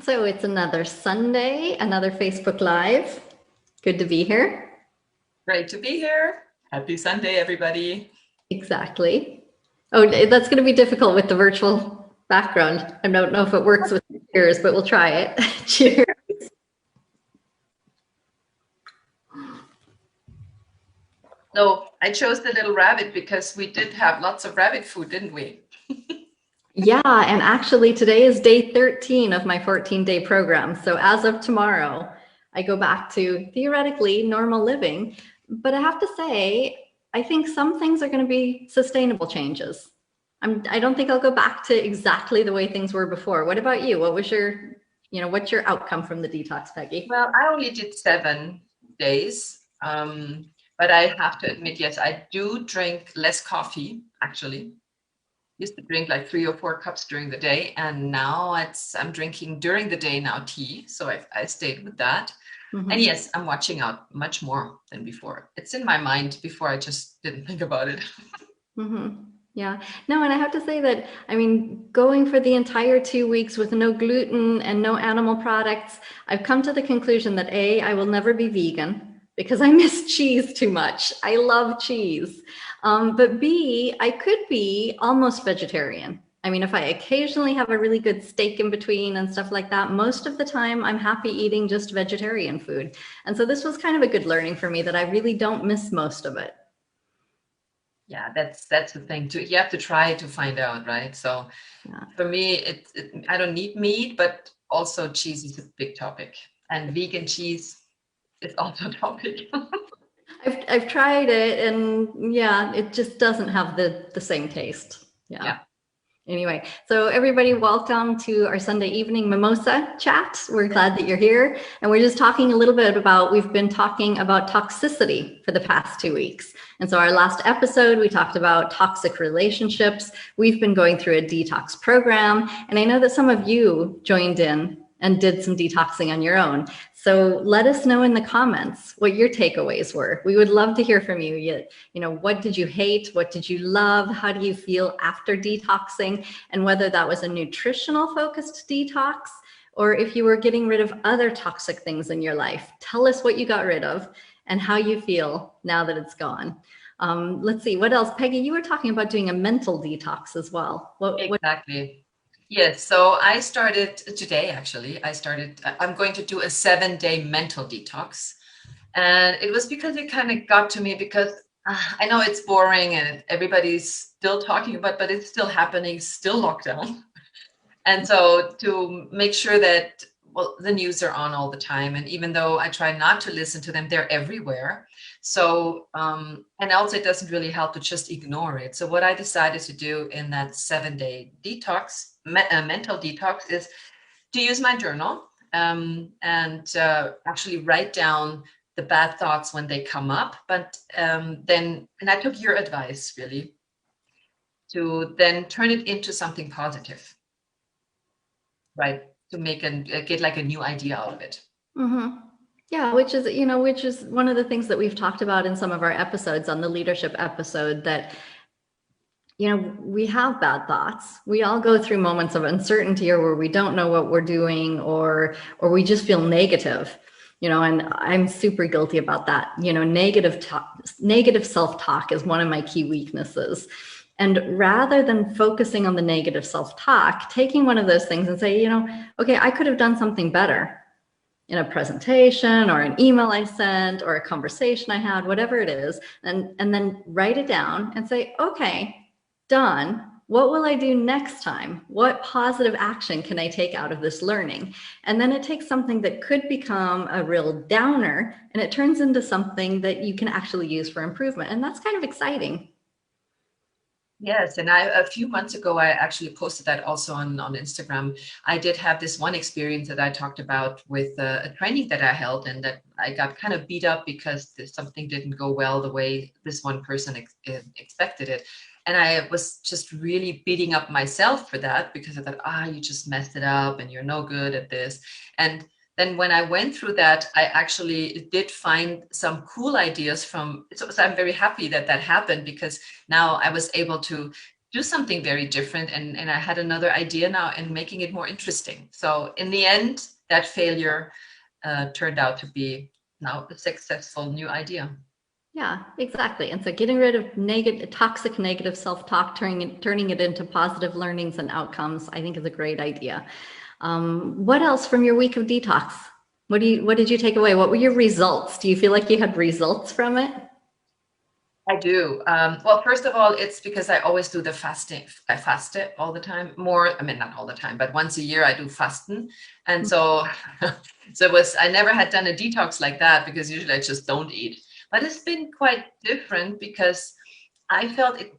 So it's another Sunday, another Facebook Live. Good to be here. Great to be here. Happy Sunday, everybody. Exactly. Oh, that's going to be difficult with the virtual background. I don't know if it works with cheers, but we'll try it. Cheers. No, I chose the little rabbit because we did have lots of rabbit food, didn't we? Yeah, and actually today is day 13 of my 14-day program. So as of tomorrow, I go back to theoretically normal living. But I have to say, I think some things are going to be sustainable changes. I don't think I'll go back to exactly the way things were before. What about you? What was what's your outcome from the detox, Peggy? Well, I only did 7 days. But I have to admit, yes, I do drink less coffee, actually. Used to drink like 3 or 4 cups during the day, and now I'm drinking during the day now tea. So I stayed with that. Mm-hmm. And yes, I'm watching out much more than before. It's in my mind. Before I just didn't think about it. Mm-hmm. Yeah, no, and I have to say that, I mean, going for the entire 2 weeks with no gluten and no animal products, I've come to the conclusion that A, I will never be vegan because I miss cheese too much. I love cheese. But B, I could be almost vegetarian. I mean, if I occasionally have a really good steak in between and stuff like that, most of the time I'm happy eating just vegetarian food. And so this was kind of a good learning for me that I really don't miss most of it. Yeah, that's the thing too. You have to try to find out, right? So Yeah. for me, I don't need meat, but also cheese is a big topic, and vegan cheese is also a topic. I've tried it, and yeah, it just doesn't have the same taste. Yeah. Anyway, so everybody, welcome to our Sunday evening Mimosa chat. We're glad that you're here. And we're just talking a little bit about, we've been talking about toxicity for the past 2 weeks. And so our last episode, we talked about toxic relationships. We've been going through a detox program. And I know that some of you joined in and did some detoxing on your own. So let us know in the comments what your takeaways were. We would love to hear from you. You know, what did you hate? What did you love? How do you feel after detoxing? And whether that was a nutritional focused detox or if you were getting rid of other toxic things in your life. Tell us what you got rid of and how you feel now that it's gone. Let's see, what else? Peggy, you were talking about doing a mental detox as well. Exactly. Yes, so I started today, actually. I'm going to do a 7-day mental detox. And it was because it kind of got to me because I know it's boring and everybody's still talking about, but it's still happening, still lockdown. And so to make sure that, well, the news are on all the time. And even though I try not to listen to them, they're everywhere. So, and also it doesn't really help to just ignore it. So what I decided to do in that 7-day detox, mental detox, is to use my journal and actually write down the bad thoughts when they come up. But then I took your advice really to then turn it into something positive, right? To get like a new idea out of it. Mm-hmm. Yeah, which is one of the things that we've talked about in some of our episodes on the leadership episode, that we have bad thoughts. We all go through moments of uncertainty or where we don't know what we're doing, or we just feel negative, and I'm super guilty about that. Negative self-talk is one of my key weaknesses. And rather than focusing on the negative self-talk, taking one of those things and say, okay, I could have done something better in a presentation or an email I sent or a conversation I had, whatever it is, and then write it down and say, okay, done. What will I do next time? What positive action can I take out of this learning? And then it takes something that could become a real downer and it turns into something that you can actually use for improvement. And that's kind of exciting. Yes, and a few months ago, I actually posted that also on Instagram. I did have this one experience that I talked about with a training that I held, and that I got kind of beat up because something didn't go well the way this one person expected it. And I was just really beating up myself for that because I thought, you just messed it up and you're no good at this. And then when I went through that, I actually did find some cool ideas so I'm very happy that happened, because now I was able to do something very different. And I had another idea now and making it more interesting. So in the end, that failure turned out to be now a successful new idea. Yeah, exactly. And so getting rid of toxic negative self-talk, turning it into positive learnings and outcomes, I think is a great idea. What else from your week of detox? What did you take away? What were your results? Do you feel like you had results from it? I do. Well, first of all, it's because I always do the fasting. I fast it all the time. More, I mean, not all the time, but once a year I do fasten. And so, I never had done a detox like that because usually I just don't eat. But it's been quite different because I felt it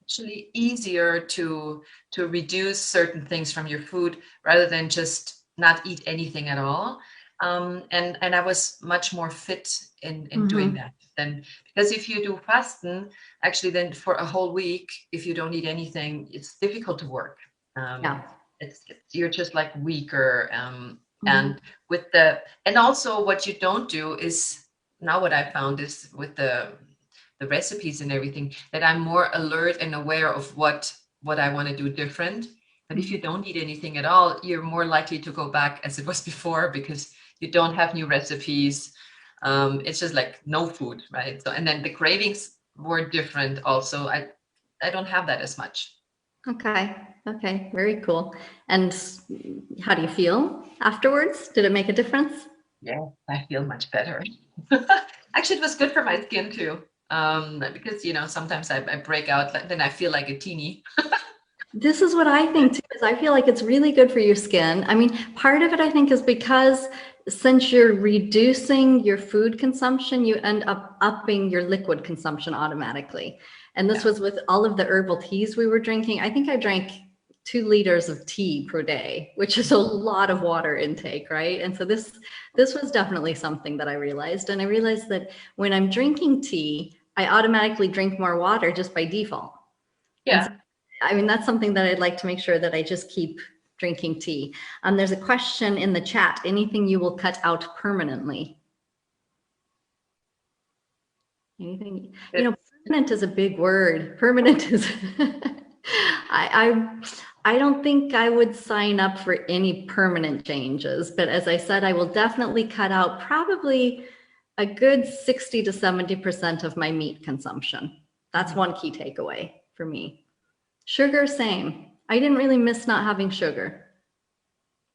actually easier to reduce certain things from your food rather than just not eat anything at all. And I was much more fit in doing that. Then, because if you do fasten, actually, then for a whole week, if you don't eat anything, it's difficult to work. Yeah. You're just like weaker. And and also what you don't do is, now what I found is with the recipes and everything, that I'm more alert and aware of what I want to do different. But if you don't eat anything at all, you're more likely to go back as it was before because you don't have new recipes. It's just like no food, right? So, and then the cravings were different also. I don't have that as much. Okay. Okay. Very cool. And how do you feel afterwards? Did it make a difference? Yeah, I feel much better. Actually, it was good for my skin too. Because sometimes I break out, then I feel like a teeny. This is what I think too, is I feel like it's really good for your skin. I mean, part of it I think is because since you're reducing your food consumption, you end up upping your liquid consumption automatically. And this was with all of the herbal teas we were drinking. I think I drank 2 liters of tea per day, which is a lot of water intake, right? And so this was definitely something that I realized. And I realized that when I'm drinking tea, I automatically drink more water just by default. And so, Yeah. I mean, that's something that I'd like to make sure that I just keep drinking tea. There's a question in the chat. Anything you will cut out permanently? Anything? Permanent is a big word. Permanent is. I don't think I would sign up for any permanent changes, but as I said, I will definitely cut out probably a good 60 to 70% of my meat consumption. That's one key takeaway for me. Sugar, same. I didn't really miss not having sugar,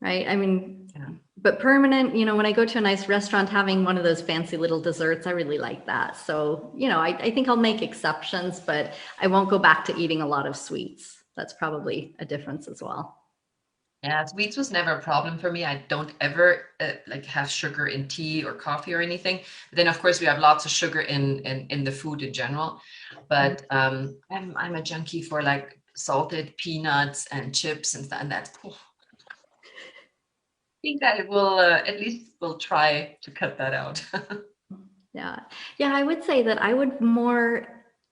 right? I mean, but permanent, when I go to a nice restaurant, having one of those fancy little desserts, I really like that. So, I think I'll make exceptions, but I won't go back to eating a lot of sweets. That's probably a difference as well. Yeah, sweets was never a problem for me. I don't ever have sugar in tea or coffee or anything. But then, of course, we have lots of sugar in the food in general. But I'm a junkie for like salted peanuts and chips and stuff. And that's cool. I think that it will at least we'll try to cut that out. Yeah, I would say that I would more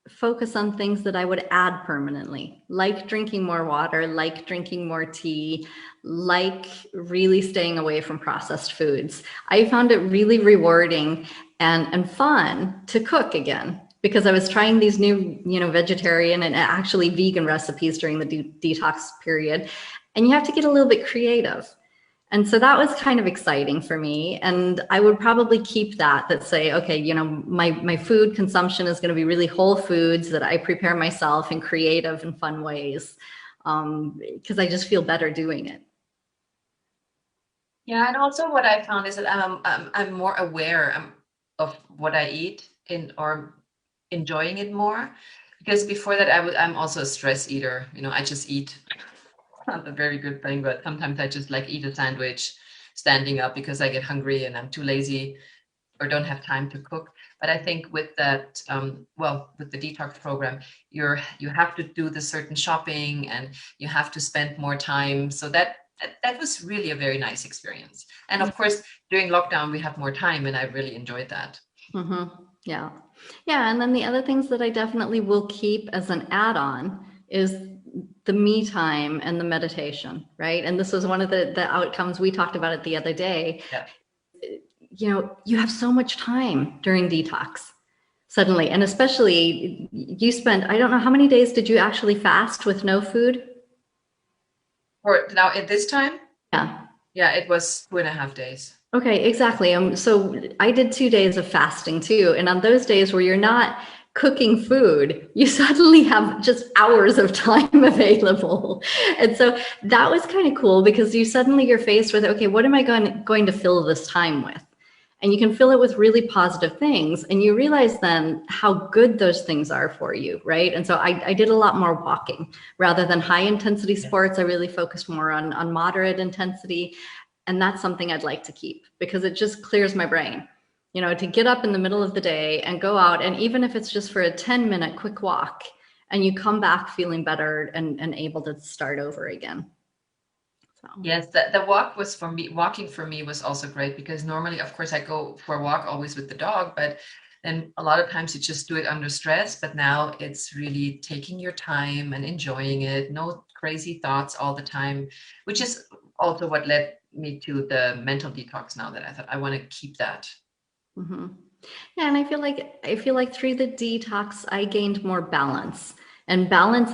focus on things that I would add permanently, like drinking more water, like drinking more tea, like really staying away from processed foods. I found it really rewarding and fun to cook again because I was trying these new, vegetarian and actually vegan recipes during the detox period. And you have to get a little bit creative. And so that was kind of exciting for me. And I would probably keep that say, okay, my food consumption is going to be really whole foods that I prepare myself in creative and fun ways, because I just feel better doing it. Yeah, and also what I found is that I'm more aware of what I eat or enjoying it more. Because before that, I'm also a stress eater. I just eat. Not a very good thing, but sometimes I just like eat a sandwich standing up because I get hungry and I'm too lazy or don't have time to cook. But I think with that, with the detox program, you have to do the certain shopping and you have to spend more time. So that was really a very nice experience. And of course, during lockdown, we have more time and I really enjoyed that. Yeah. Yeah. And then the other things that I definitely will keep as an add-on is the me time and the meditation, right? And this was one of the outcomes we talked about it the other day. Yeah. You have so much time during detox. Suddenly. And especially you spent, I don't know, how many days did you actually fast with no food? Or now at this time? Yeah. Yeah, it was 2.5 days. Okay, exactly. So I did 2 days of fasting too. And on those days where you're not cooking food, you suddenly have just hours of time available. And so that was kind of cool because you're faced with, okay, what am I going to fill this time with? And you can fill it with really positive things. And you realize then how good those things are for you, right? And so I did a lot more walking rather than high intensity sports. I really focused more on moderate intensity. And that's something I'd like to keep because it just clears my brain, to get up in the middle of the day and go out. And even if it's just for a 10-minute quick walk and you come back feeling better and able to start over again. So. Yes, the walk was for me. Walking for me was also great because normally, of course, I go for a walk always with the dog, but then a lot of times you just do it under stress. But now it's really taking your time and enjoying it. No crazy thoughts all the time, which is also what led me to the mental detox now that I thought I want to keep that. Mm-hmm. Yeah, and I feel like through the detox, I gained more balance in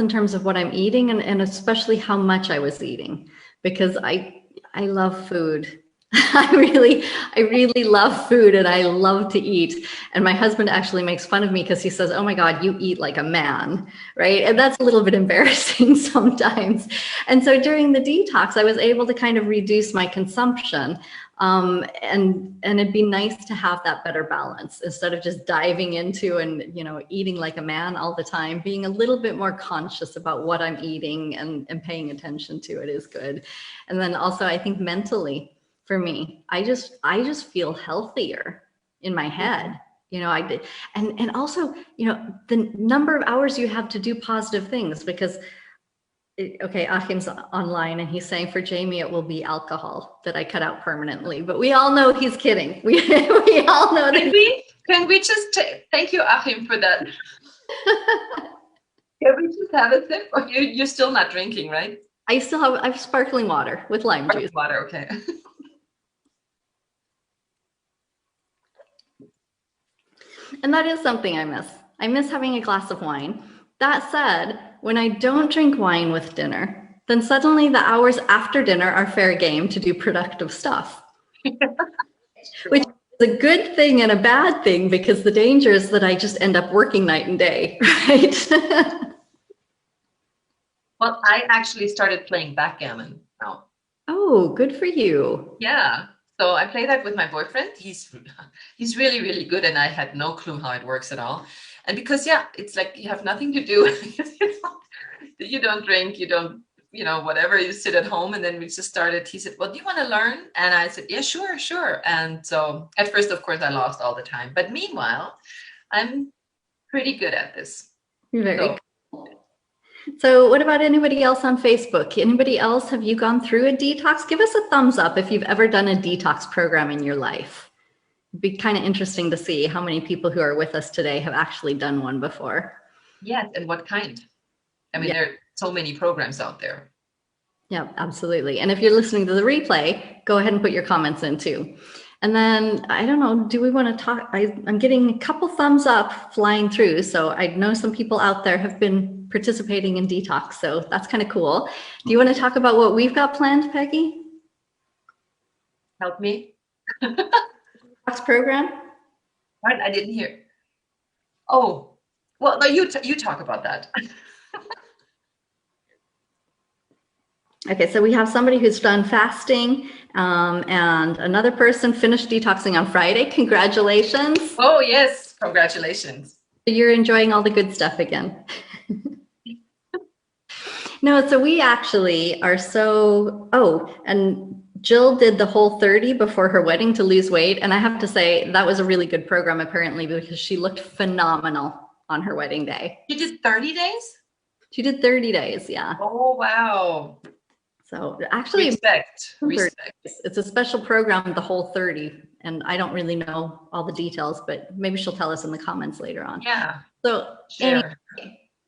terms of what I'm eating and especially how much I was eating because I love food. I really love food and I love to eat. And my husband actually makes fun of me because he says, "Oh my God, you eat like a man," right? And that's a little bit embarrassing sometimes. And so during the detox, I was able to kind of reduce my consumption. And it'd be nice to have that better balance instead of just diving into and, eating like a man all the time, being a little bit more conscious about what I'm eating and paying attention to it is good. And then also I think mentally for me, I just feel healthier in my head. I did. And also, the number of hours you have to do positive things because okay, Achim's online and he's saying for Jamie, it will be alcohol that I cut out permanently, but we all know he's kidding. We all know that. Can we just thank you, Achim, for that? Can we just have a sip? Or you're still not drinking, right? I have sparkling water with lime juice. Water, okay. And that is something I miss. I miss having a glass of wine. That said, when I don't drink wine with dinner, then suddenly the hours after dinner are fair game to do productive stuff. Which is a good thing and a bad thing because the danger is that I just end up working night and day, right? Well, I actually started playing backgammon now. Oh, good for you. Yeah. So I play that with my boyfriend. He's really, really good. And I had no clue how it works at all. And because, it's like you have nothing to do. You don't drink, you don't, whatever, you sit at home. And then we just started. He said, "Well, do you want to learn?" And I said, "Yeah, sure. And so at first, of course, I lost all the time. But meanwhile, I'm pretty good at this. Very cool. So what about anybody else on Facebook? Anybody else? Have you gone through a detox? Give us a thumbs up if you've ever done a detox program in your life. It'd be kind of interesting to see how many people who are with us today have actually done one before. Yes, and what kind? I mean, there are so many programs out there. Yeah, absolutely. And if you're listening to the replay, go ahead and put your comments in too. And then, I don't know, do we want to talk? I'm getting a couple thumbs up flying through. So I know some people out there have been participating in detox. So that's kind of cool. Do you want to talk about what we've got planned, Peggy? Help me. Detox program? What? I didn't hear. Oh, well, no, you talk about that. Okay, so we have somebody who's done fasting and another person finished detoxing on Friday. Congratulations. Oh, yes. Congratulations. You're enjoying all the good stuff again. No, so we actually are and Jill did the Whole30 before her wedding to lose weight. And I have to say that was a really good program apparently because she looked phenomenal on her wedding day. You did 30 days? She did 30 days, yeah. Oh, wow. So actually, respect. It's a special program, the Whole30, and I don't really know all the details, but maybe she'll tell us in the comments later on. Yeah. So anyway,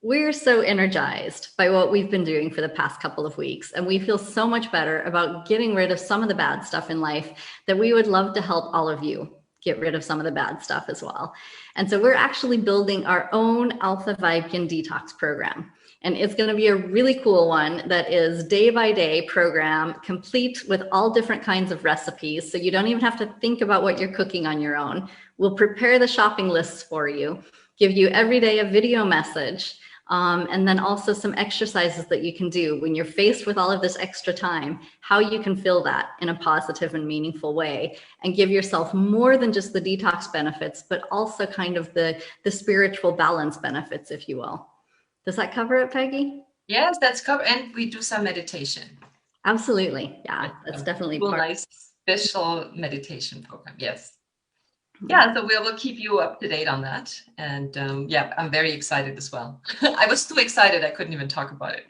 we're so energized by what we've been doing for the past couple of weeks, and we feel so much better about getting rid of some of the bad stuff in life that we would love to help all of you get rid of some of the bad stuff as well. And so we're actually building our own Alphaweibchen detox program. And it's going to be a really cool one that is day by day program, complete with all different kinds of recipes. So you don't even have to think about what you're cooking on your own. We'll prepare the shopping lists for you, give you every day a video message, and then also some exercises that you can do when you're faced with all of this extra time, how you can fill that in a positive and meaningful way and give yourself more than just the detox benefits, but also kind of the spiritual balance benefits, if you will. Does that cover it, Peggy? Yes, that's covered. And we do some meditation. Absolutely. Yeah, that's definitely a nice special meditation program. Yes. Yeah, so we'll keep you up to date on that. And yeah, I'm very excited as well. I was too excited, I couldn't even talk about it.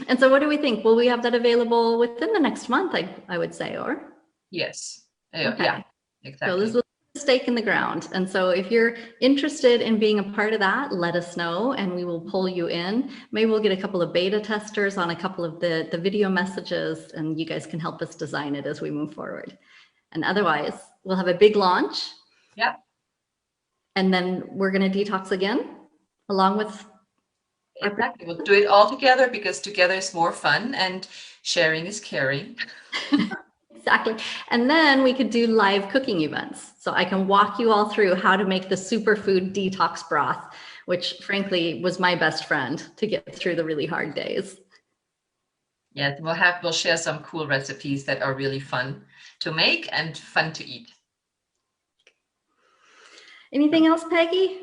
And so what do we think? Will we have that available within the next month, I would say, or? Yes. Okay. Yeah, exactly. So this is a stake in the ground. And so if you're interested in being a part of that, let us know and we will pull you in. Maybe we'll get a couple of beta testers on a couple of the video messages, and you guys can help us design it as we move forward. And otherwise, we'll have a big launch. Yeah. And then we're going to detox again, along with. Exactly. We'll do it all together because together is more fun and sharing is caring. Exactly. And then we could do live cooking events. So I can walk you all through how to make the superfood detox broth, which frankly was my best friend to get through the really hard days. Yes, we'll share some cool recipes that are really fun to make and fun to eat. Anything else, Peggy?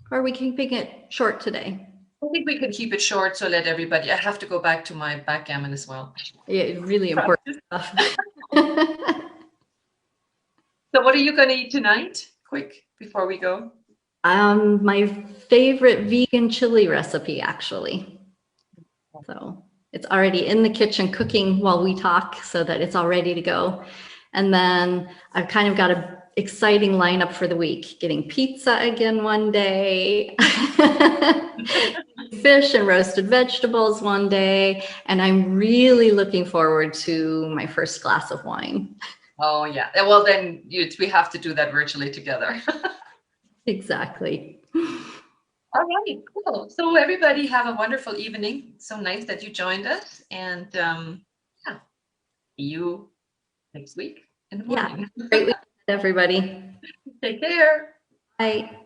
Or are we keeping it short today? I think we can keep it short, so let everybody, I have to go back to my backgammon as well. Yeah, really important stuff. So what are you going to eat tonight? Quick, before we go. My favorite vegan chili recipe, actually. So it's already in the kitchen cooking while we talk so that it's all ready to go. And then I've kind of got an exciting lineup for the week, getting pizza again one day, fish and roasted vegetables one day. And I'm really looking forward to my first glass of wine. Oh, yeah. Well, then we have to do that virtually together. Exactly. All right, cool. So everybody have a wonderful evening. So nice that you joined us. And yeah, see you next week in the morning. Yeah. Great weekend, everybody. Take care. Bye.